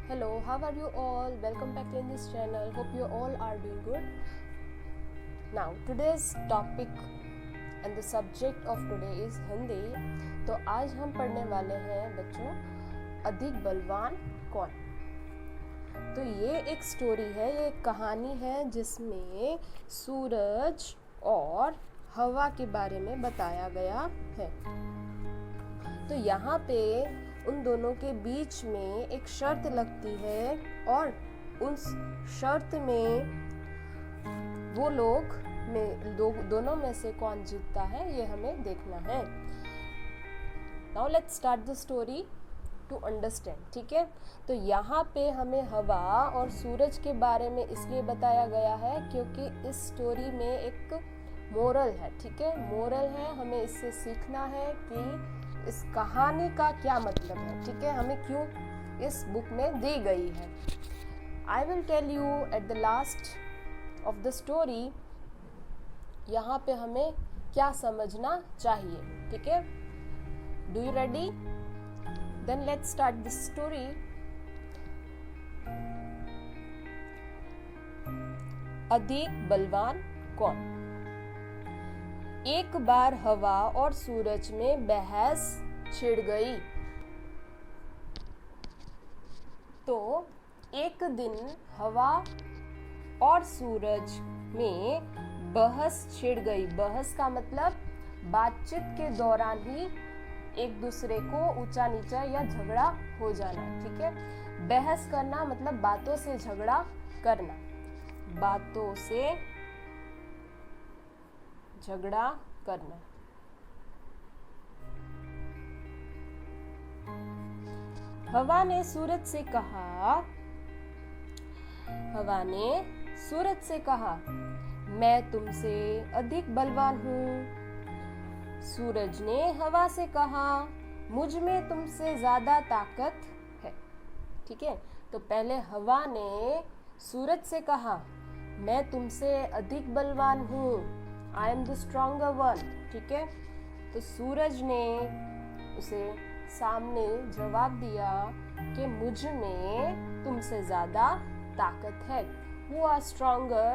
Hello, how are you all? Welcome back in this channel. Hope you all are doing good. Now, today's topic and the subject of today is Hindi. तो आज हम पढ़ने वाले हैं बच्चों अधिक बलवान कौन। तो ये एक स्टोरी है, ये एक कहानी है जिसमें सूरज और हवा के बारे में बताया गया है। तो यहाँ पे उन दोनों के बीच में एक शर्त लगती है और उस शर्त में वो लोग में दोनों में से कौन जीतता है ये हमें देखना है। Now let's start the story to understand, ठीक है। तो यहाँ पे हमें हवा और सूरज के बारे में इसलिए बताया गया है क्योंकि इस स्टोरी में एक मोरल है, ठीक है। मोरल है, हमें इससे सीखना है कि इस कहानी का क्या मतलब है, ठीक है, हमें क्यों इस बुक में दी गई है। I will tell you at the last of the story यहाँ पे हमें क्या समझना चाहिए, ठीक है। Do you ready? Then let's start this story. अधिक बलवान कौन। एक बार हवा और सूरज में बहस छिड़ गई। तो एक दिन हवा और सूरज में बहस छिड़ गई। बहस का मतलब बातचीत के दौरान ही एक दूसरे को ऊंचा नीचा या झगड़ा हो जाना, ठीक है। बहस करना मतलब बातों से झगड़ा करना, बातों से झगड़ा करना। हवा ने सूरज से कहा, मैं तुमसे अधिक बलवान हूँ। सूरज ने हवा से कहा, मुझ में तुमसे ज्यादा ताकत है, ठीक है। तो पहले हवा ने सूरज से कहा, मैं तुमसे अधिक बलवान हूँ, I am the stronger one, ठीक है। तो सूरज ने उसे सामने जवाब दिया कि मुझ में तुमसे ज्यादा ताकत है। Who are stronger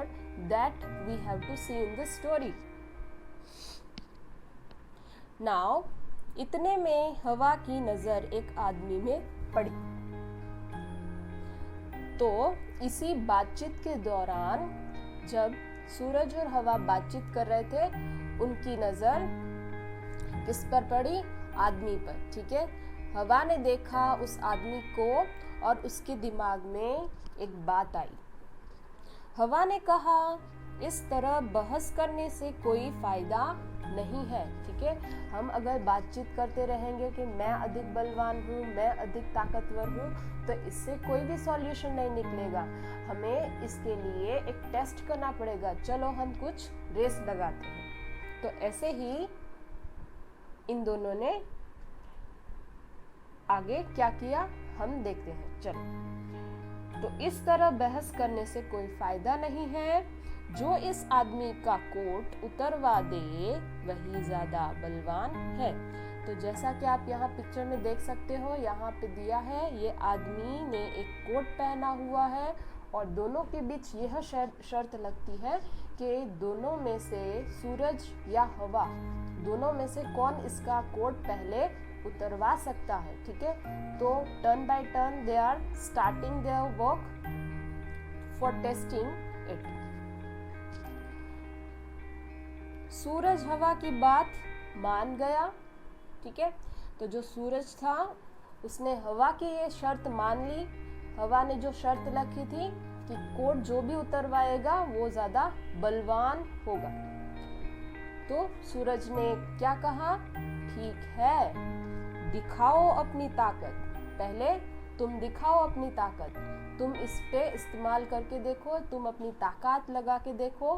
that we have to see in the story. Now, इतने में हवा की नजर एक आदमी में पड़ी। तो इसी बातचीत के दौरान जब सूरज और हवा बातचीत कर रहे थे, उनकी नजर किस पर पड़ी? आदमी पर, ठीक है। हवा ने देखा उस आदमी को और उसके दिमाग में एक बात आई। हवा ने कहा, इस तरह बहस करने से कोई फायदा नहीं है, ठीक है। हम अगर बातचीत करते रहेंगे कि मैं अधिक बलवान हूँ, मैं अधिक ताकतवर हूँ, तो इससे कोई भी सॉल्यूशन नहीं निकलेगा। हमें इसके लिए एक टेस्ट करना पड़ेगा। चलो हम कुछ रेस लगाते हैं। तो ऐसे ही इन दोनों ने आगे क्या किया हम देखते हैं, चलो। तो इस तरह बहस करने से कोई फायदा नहीं है। जो इस आदमी का कोट उतरवा दे वही ज्यादा बलवान है। तो जैसा कि आप यहाँ पिक्चर में देख सकते हो, यहाँ पे दिया है, ये आदमी ने एक कोट पहना हुआ है और दोनों के बीच यह शर्त लगती है कि दोनों में से सूरज या हवा, दोनों में से कौन इसका कोट पहले उतरवा सकता है, ठीक है। तो turn by turn they are starting their work for testing it. सूरज हवा की बात मान गया, ठीक है। तो जो सूरज था उसने हवा की ये शर्त मान ली। हवा ने जो शर्त रखी थी कि कोट जो भी उतरवाएगा वो ज्यादा बलवान होगा। तो सूरज ने क्या कहा, ठीक है, दिखाओ अपनी ताकत। पहले तुम दिखाओ अपनी ताकत, तुम इस पे इस्तेमाल करके देखो, तुम अपनी ताकत लगा के देखो,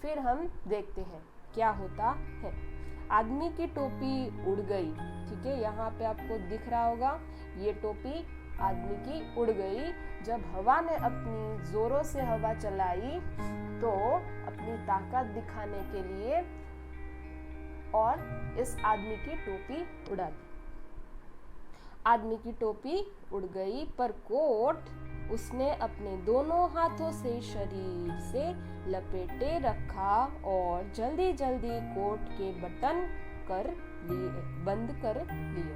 फिर हम देखते हैं क्या होता है। आदमी की टोपी उड़ गई, ठीक है। यहाँ पे आपको दिख रहा होगा, ये टोपी आदमी की उड़ गई। जब हवा ने अपनी जोरों से हवा चलाई तो अपनी ताकत दिखाने के लिए और इस आदमी की टोपी उड़ा दी। आदमी की टोपी उड़ गई, पर कोट उसने अपने दोनों हाथों से शरीर से लपेटे रखा और जल्दी जल्दी कोट के बटन बंद कर लिए।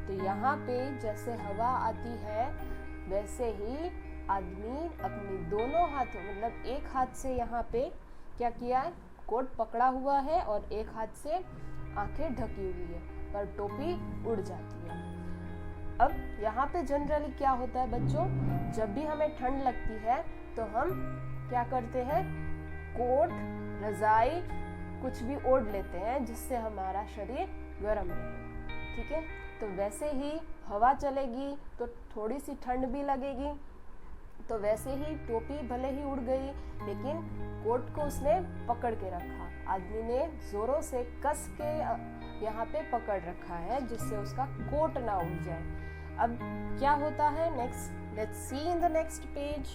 तो यहाँ पे जैसे हवा आती है वैसे ही आदमी अपनी दोनों हाथों, मतलब एक हाथ से यहाँ पे क्या किया है, कोट पकड़ा हुआ है और एक हाथ से आंखें ढकी हुई है, पर टोपी उड़ जाती है। अब यहाँ पे जनरली क्या होता है बच्चों, जब भी हमें ठंड लगती है तो हम क्या करते हैं, कोट, रजाई कुछ भी ओढ़ लेते हैं जिससे हमारा शरीर गर्म रहे। ठीक है, तो वैसे ही हवा चलेगी तो थोड़ी सी ठंड भी लगेगी, तो वैसे ही टोपी भले ही उड़ गई लेकिन कोट को उसने पकड़ के रखा। आदमी ने जोरों से कस के यहाँ पे पकड़ रखा है जिससे उसका कोट ना उड़ जाए। अब क्या होता है next, let's see in the next page.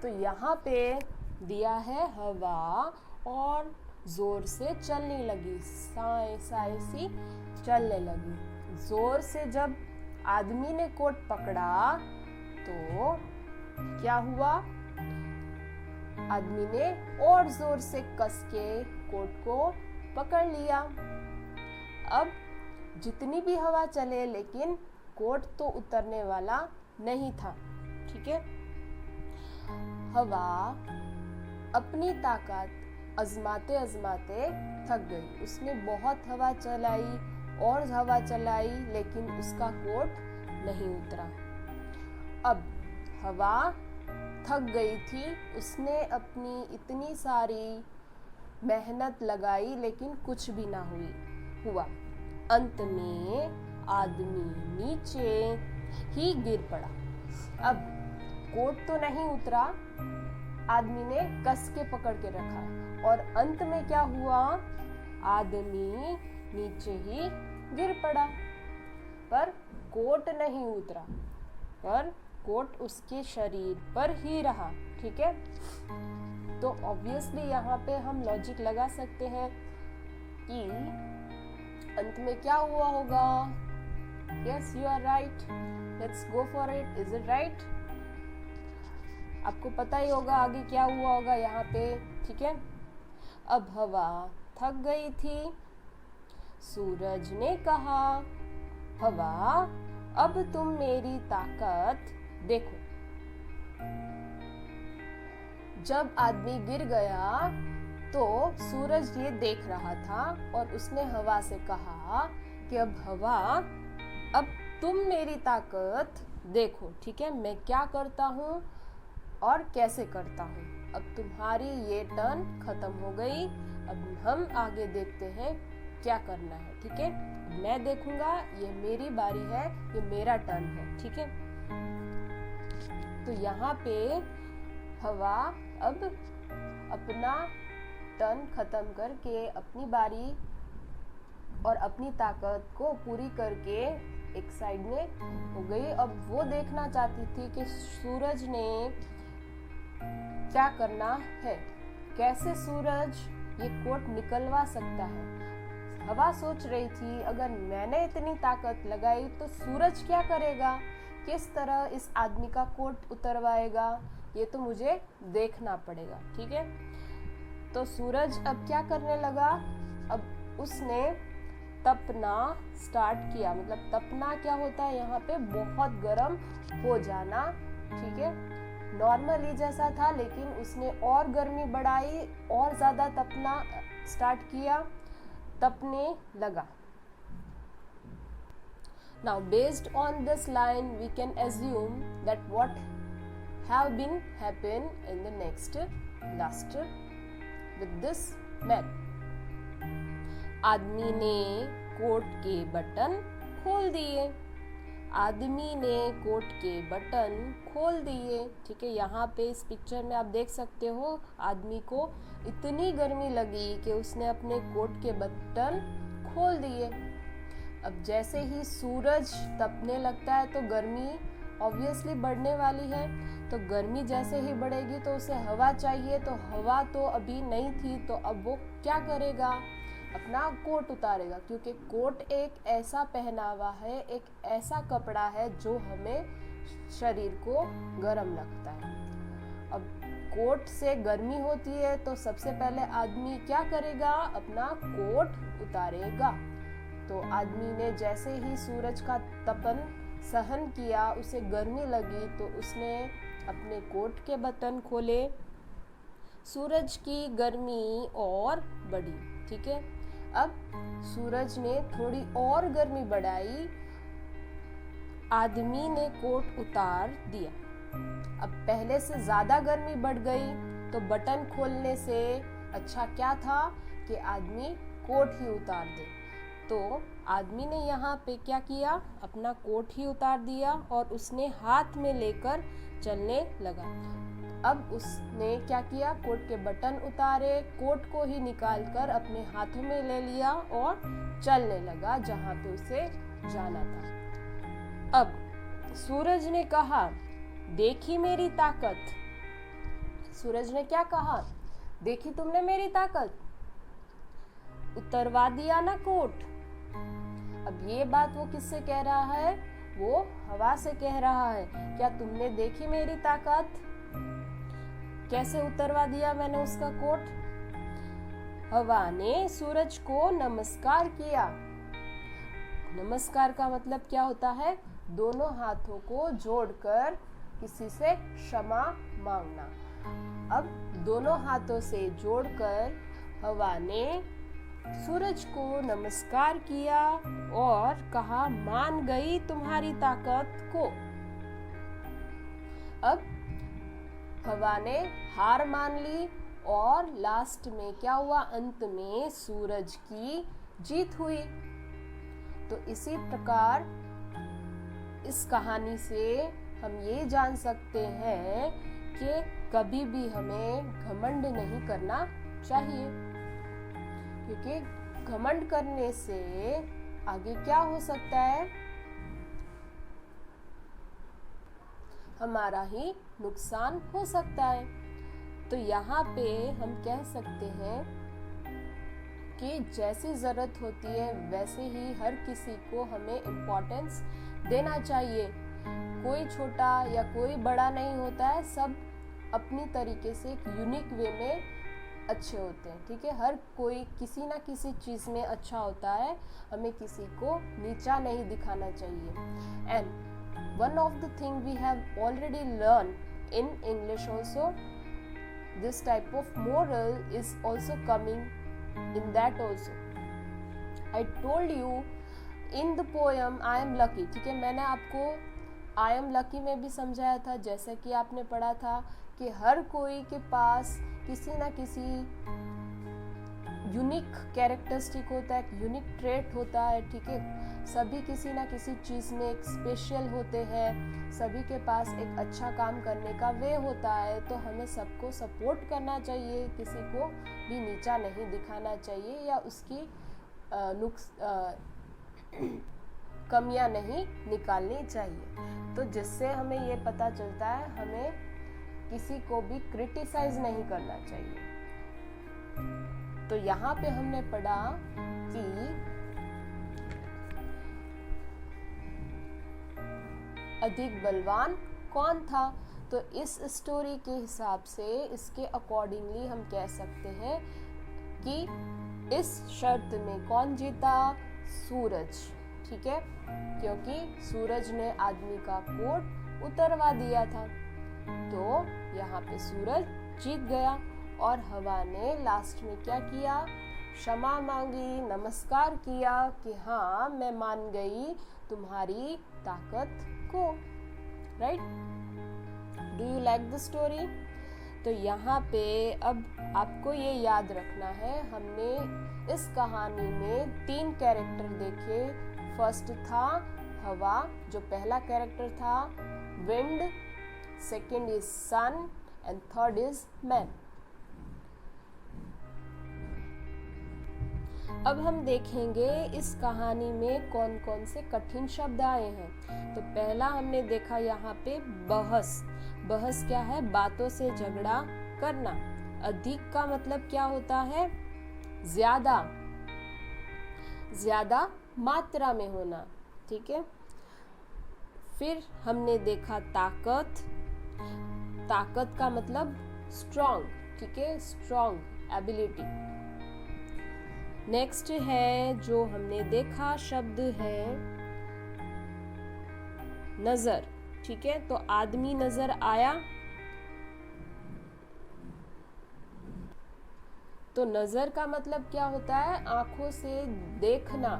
तो यहाँ पे दिया है हवा और जोर से चलने लगी, साए साए सी चलने लगी। जोर से जब आदमी ने कोट पकड़ा तो क्या हुआ, आदमी ने और जोर से कस के कोट को पकड़ लिया। अब जितनी भी हवा चले लेकिन कोट तो उतरने वाला नहीं था। ठीक है, हवा अपनी ताकत आजमाते आजमाते थक गई। उसने बहुत हवा चलाई और हवा चलाई लेकिन उसका कोट नहीं उतरा। अब हवा थक गई थी, उसने अपनी इतनी सारी मेहनत लगाई लेकिन कुछ भी ना हुआ। अंत में आदमी नीचे ही गिर पड़ा। अब कोट तो नहीं उतरा, आदमी ने कस के पकड़ के रखा और अंत में क्या हुआ, आदमी नीचे ही गिर पड़ा, पर कोट नहीं उतरा, पर कोट उसके शरीर पर ही रहा। ठीक है, तो ऑब्वियसली यहाँ पे हम लॉजिक लगा सकते हैं कि अंत में क्या हुआ होगा। Yes, you are right, let's go for it. Is it right? आपको पता ही होगा आगे क्या हुआ होगा यहाँ पे। ठीक है, अब हवा थक गई थी। सूरज ने कहा, हवा अब तुम मेरी ताकत देखो। जब आदमी गिर गया तो सूरज ये देख रहा था और उसने हवा से कहा कि अब हवा, अब तुम मेरी ताकत देखो। ठीक है, मैं क्या करता हूँ और कैसे करता हूँ। अब तुम्हारी ये टर्न खत्म हो गई, अब हम आगे देखते हैं क्या करना है। ठीक है, मैं देखूंगा, ये मेरी बारी है, ये मेरा टर्न है। ठीक है, तो यहाँ पे हवा अब अपना टर्न खत्म करके अपनी बारी और अपनी ताकत को पूरी करके एक साइड में हो गई। अब वो देखना चाहती थी कि सूरज ने क्या करना है, कैसे सूरज ये कोट निकलवा सकता है। हवा सोच रही थी अगर मैंने इतनी ताकत लगाई तो सूरज क्या करेगा, किस तरह इस आदमी का कोट उतरवाएगा, ये तो मुझे देखना पड़ेगा। ठीक है, तो सूरज अब क्या करने लगा, अब उसने तपना स्टार्ट किया। मतलब तपना क्या होता है, यहाँ पे बहुत गर्म हो जाना। ठीक है, नॉर्मली जैसा था लेकिन उसने और गर्मी बढ़ाई और ज़्यादा तपना स्टार्ट किया, तपने लगा। Now based on this line we can assume that what have been happen in the last with this man. आदमी ने कोट के बटन खोल दिए। आदमी ने कोट के बटन खोल दिए। ठीक है, यहाँ पे इस पिक्चर में आप देख सकते हो आदमी को इतनी गर्मी लगी कि उसने अपने कोट के बटन खोल दिए। अब जैसे ही सूरज तपने लगता है तो गर्मी ऑब्वियसली बढ़ने वाली है, तो गर्मी जैसे ही बढ़ेगी तो उसे हवा चाहिए, तो हवा तो अभी नहीं थी, तो अब वो क्या करेगा, अपना कोट उतारेगा, क्योंकि कोट एक ऐसा पहनावा है, एक ऐसा कपड़ा है जो हमें शरीर को गर्म लगता है। अब कोट से गर्मी होती है तो सबसे पहले आदमी क्या करेगा, अपना कोट उतारेगा। तो आदमी ने जैसे ही सूरज का तपन सहन किया, उसे गर्मी लगी, तो उसने अपने कोट के बटन खोले, सूरज की गर्मी और बढ़ी। ठीक है, अब सूरज ने थोड़ी और गर्मी बढ़ाई, आदमी ने कोट उतार दिया। अब पहले से ज्यादा गर्मी बढ़ गई, तो बटन खोलने से अच्छा क्या था कि आदमी कोट ही उतार दे। तो आदमी ने यहाँ पे क्या किया, अपना कोट ही उतार दिया और उसने हाथ में लेकर चलने लगा। अब उसने क्या किया, कोट के बटन उतारे, कोट को ही निकालकर अपने हाथों में ले लिया और चलने लगा जहाँ पे उसे जाना था। अब सूरज ने कहा, देखी मेरी ताकत। सूरज ने क्या कहा, देखी तुमने मेरी ताकत, उतरवा दिया ना कोट। अब ये बात वो किससे कह रहा है, वो हवा से कह रहा है, क्या तुमने देखी मेरी ताकत, कैसे उतरवा दिया मैंने उसका कोट। हवा ने सूरज को नमस्कार किया। नमस्कार का मतलब क्या होता है, दोनों हाथों को जोड़कर किसी से क्षमा मांगना। अब दोनों हाथों से जोड़कर हवा ने सूरज को नमस्कार किया और कहा, मान गई तुम्हारी ताकत को। अब हवा ने हार मान ली और लास्ट में क्या हुआ, अंत में सूरज की जीत हुई। तो इसी प्रकार इस कहानी से हम ये जान सकते हैं कि कभी भी हमें घमंड नहीं करना चाहिए, क्योंकि घमंड करने से आगे क्या हो सकता है, हमारा ही नुकसान हो सकता है। तो यहाँ पे हम कह सकते हैं कि जैसी ज़रूरत होती है वैसे ही हर किसी को हमें इम्पोर्टेंस देना चाहिए। कोई छोटा या कोई बड़ा नहीं होता है, सब अपनी तरीके से एक यूनिक वे में अच्छे होते हैं। ठीक है, हर कोई किसी ना किसी चीज़ में अच्छा होता है, हमें किसी को नीचा नहीं दिखाना चाहिए। And one of the thing we have already learned in English also, this type of moral is also coming in that also. I told you in the poem I am lucky. ठीक है, मैंने आपको I am lucky में भी समझाया था, जैसे कि आपने पढ़ा था कि हर कोई के पास किसी ना किसी यूनिक कैरेक्टरिस्टिक होता है, एक यूनिक ट्रेट होता है। ठीक है, सभी किसी ना किसी चीज़ में एक स्पेशल होते हैं, सभी के पास एक अच्छा काम करने का वे होता है। तो हमें सबको सपोर्ट करना चाहिए, किसी को भी नीचा नहीं दिखाना चाहिए या उसकी कमियां नहीं निकालनी चाहिए। तो जिससे हमें ये पता चलता है हमें किसी को भी क्रिटिसाइज नहीं करना चाहिए। तो यहाँ पे हमने पढ़ा कि अधिक बलवान कौन था। तो इस स्टोरी के हिसाब से, इसके अकॉर्डिंगली हम कह सकते हैं कि इस शर्त में कौन जीता, सूरज। ठीक है, क्योंकि सूरज ने आदमी का कोट उतरवा दिया था, तो यहाँ पे सूरज जीत गया। और हवा ने लास्ट में क्या किया, क्षमा मांगी, नमस्कार किया कि हाँ मैं मान गई तुम्हारी ताकत को। Right, do you like the story? तो यहाँ पे अब आपको ये याद रखना है, हमने इस कहानी में 3 कैरेक्टर देखे। फर्स्ट था हवा, जो पहला कैरेक्टर था, wind, second is sun and third is man. अब हम देखेंगे इस कहानी में कौन कौन से कठिन शब्द आए हैं। तो पहला हमने देखा यहाँ पे बहस। बहस क्या है, बातों से झगड़ा करना। अधिक का मतलब क्या होता है, ज्यादा। ज़्यादा मात्रा में होना, ठीक है। फिर हमने देखा ताकत, ताकत का मतलब स्ट्रॉन्ग, ठीक है, स्ट्रॉन्ग एबिलिटी। नेक्स्ट है जो हमने देखा शब्द है नजर, ठीक है। तो आदमी नजर आया, तो नजर का मतलब क्या होता है, आंखों से देखना।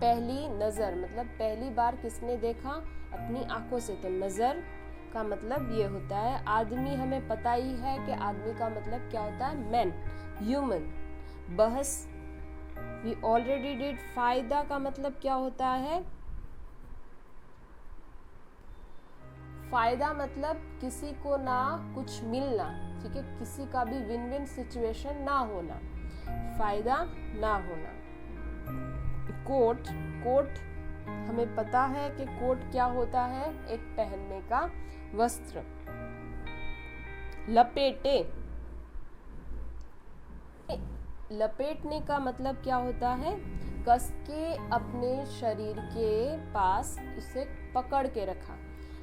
पहली नजर मतलब पहली बार किसने देखा, अपनी आंखों से, तो नजर का मतलब ये होता है। आदमी हमें पता ही है कि आदमी का मतलब क्या होता है, मैन, ह्यूमन। बहस वी ऑलरेडी डिड। फायदा का मतलब क्या होता है, फायदा मतलब किसी को ना कुछ मिलना, ठीक है, किसी का भी विन विन सिचुएशन ना होना, फायदा ना होना। कोट, कोट हमें पता है कि कोट क्या होता है, एक पहनने का वस्त्र। लपेटे, लपेटने का मतलब क्या होता है, कस के अपने शरीर के पास उसे पकड़ के रखा,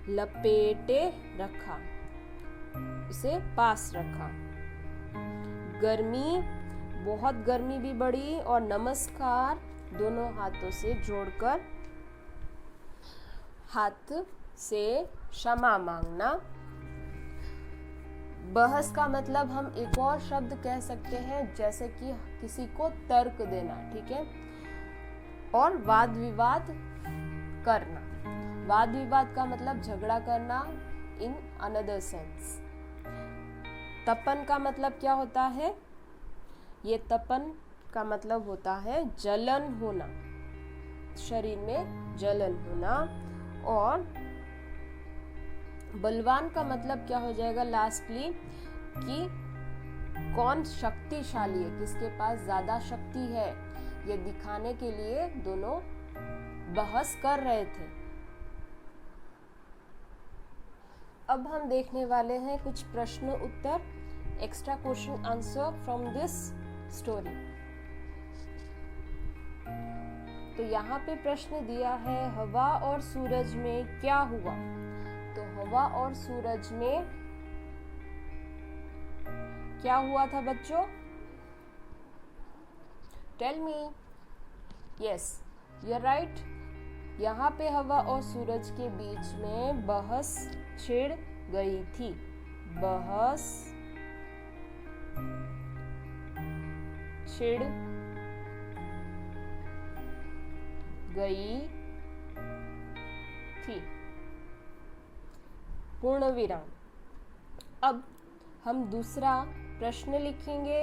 लपेटे रखा, उसे पास रखा। गर्मी, बहुत गर्मी भी बढ़ी, और नमस्कार दोनों हाथों से जोड़कर हाथ से क्षमा मांगना। बहस का मतलब हम एक और शब्द कह सकते हैं, जैसे कि किसी को तर्क देना, ठीक है। और वाद विवाद करना, वाद विवाद का मतलब झगड़ा करना इन अनदर सेंस। तपन का मतलब क्या होता है, ये तपन का मतलब होता है जलन होना, शरीर में जलन होना। और बलवान का मतलब क्या हो जाएगा लास्टली, कि कौन शक्तिशाली है, किसके पास ज्यादा शक्ति है, ये दिखाने के लिए दोनों बहस कर रहे थे। अब हम देखने वाले हैं कुछ प्रश्न उत्तर, extra question answer from this story. तो यहाँ पे प्रश्न दिया है, हवा और सूरज में क्या हुआ। तो हवा और सूरज में क्या हुआ था बच्चों, tell me. Yes, you are right. यहाँ पे हवा और सूरज के बीच में बहस छिड़ गई थी, बहस छिड़ गई थी, पूर्ण विराम। अब हम दूसरा प्रश्न लिखेंगे,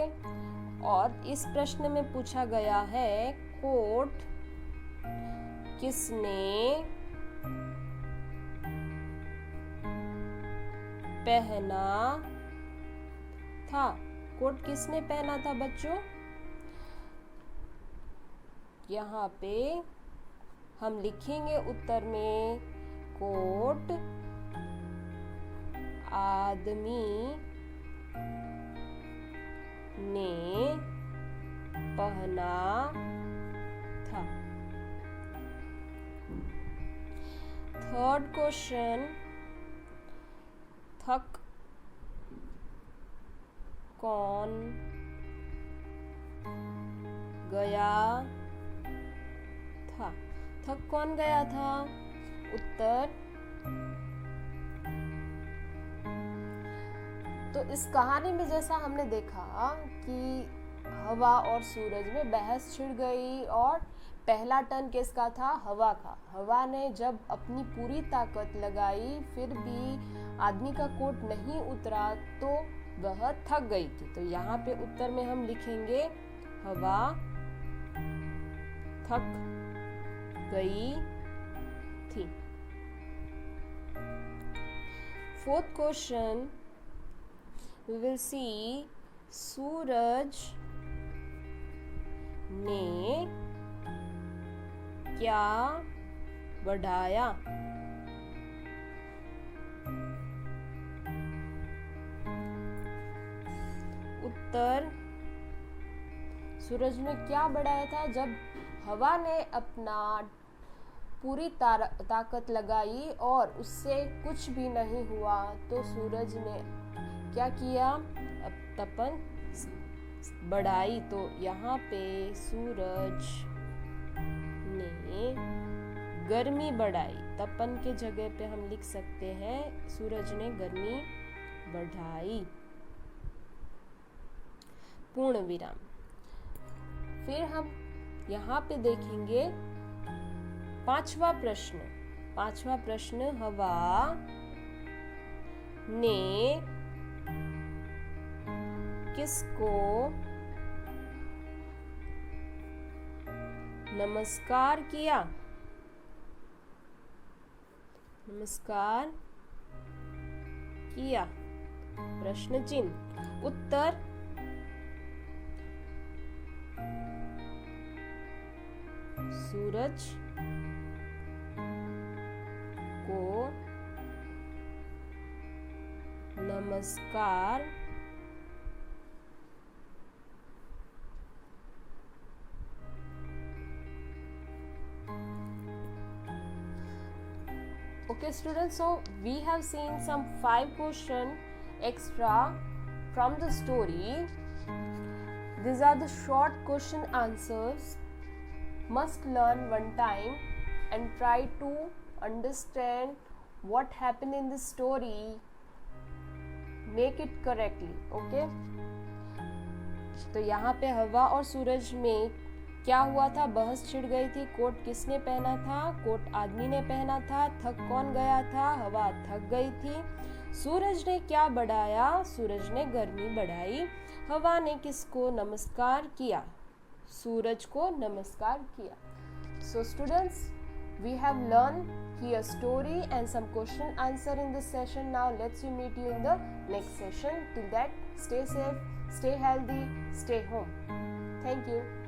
और इस प्रश्न में पूछा गया है, कोट किसने पहना था। कोट किसने पहना था बच्चों, यहाँ पे हम लिखेंगे उत्तर में, कोट आदमी ने पहना था। थर्ड क्वेश्चन, थक कौन गया था। थक कौन गया था, उत्तर। तो इस कहानी में जैसा हमने देखा कि हवा और सूरज में बहस छिड़ गई, और पहला टर्न किसका था, हवा का। हवा ने जब अपनी पूरी ताकत लगाई फिर भी आदमी का कोट नहीं उतरा, तो वह थक गई थी। तो यहाँ पे उत्तर में हम लिखेंगे, हवा थक गई थी। Fourth question, we will see, सूरज ने क्या बढ़ाया। उत्तर, सूरज ने क्या बढ़ाया था? जब हवा ने अपना पूरी ताकत लगाई और उससे कुछ भी नहीं हुआ तो सूरज ने क्या किया? तपन बढ़ाई। तो यहाँ पे सूरज ने गर्मी बढ़ाई। तपन के जगह पे हम लिख सकते हैं सूरज ने गर्मी बढ़ाई। पूर्ण विराम। फिर हम यहाँ पे देखेंगे पांचवा प्रश्न हवा ने किसको नमस्कार किया? प्रश्न चिन्ह। उत्तर सूरज को नमस्कार Okay students, so we have seen some 5 questions extra from the story. These are the short question answers. Must learn one time and try to understand what happened in the story. Make it correctly. Okay? तो यहाँ पे हवा और सूरज में क्या हुआ था? बहस छिड़ गई थी। कोट किसने पहना था? कोट आदमी ने पहना था। थक कौन गया था? हवा थक गई थी। सूरज ने क्या बढ़ाया? सूरज ने गर्मी बढ़ाई। हवा ने किसको नमस्कार किया? सूरज को नमस्कार किया। So students, we have learned here story and some question answer in this session. Now let's meet you in the next session. Till that, stay safe, stay healthy, stay home. Thank you.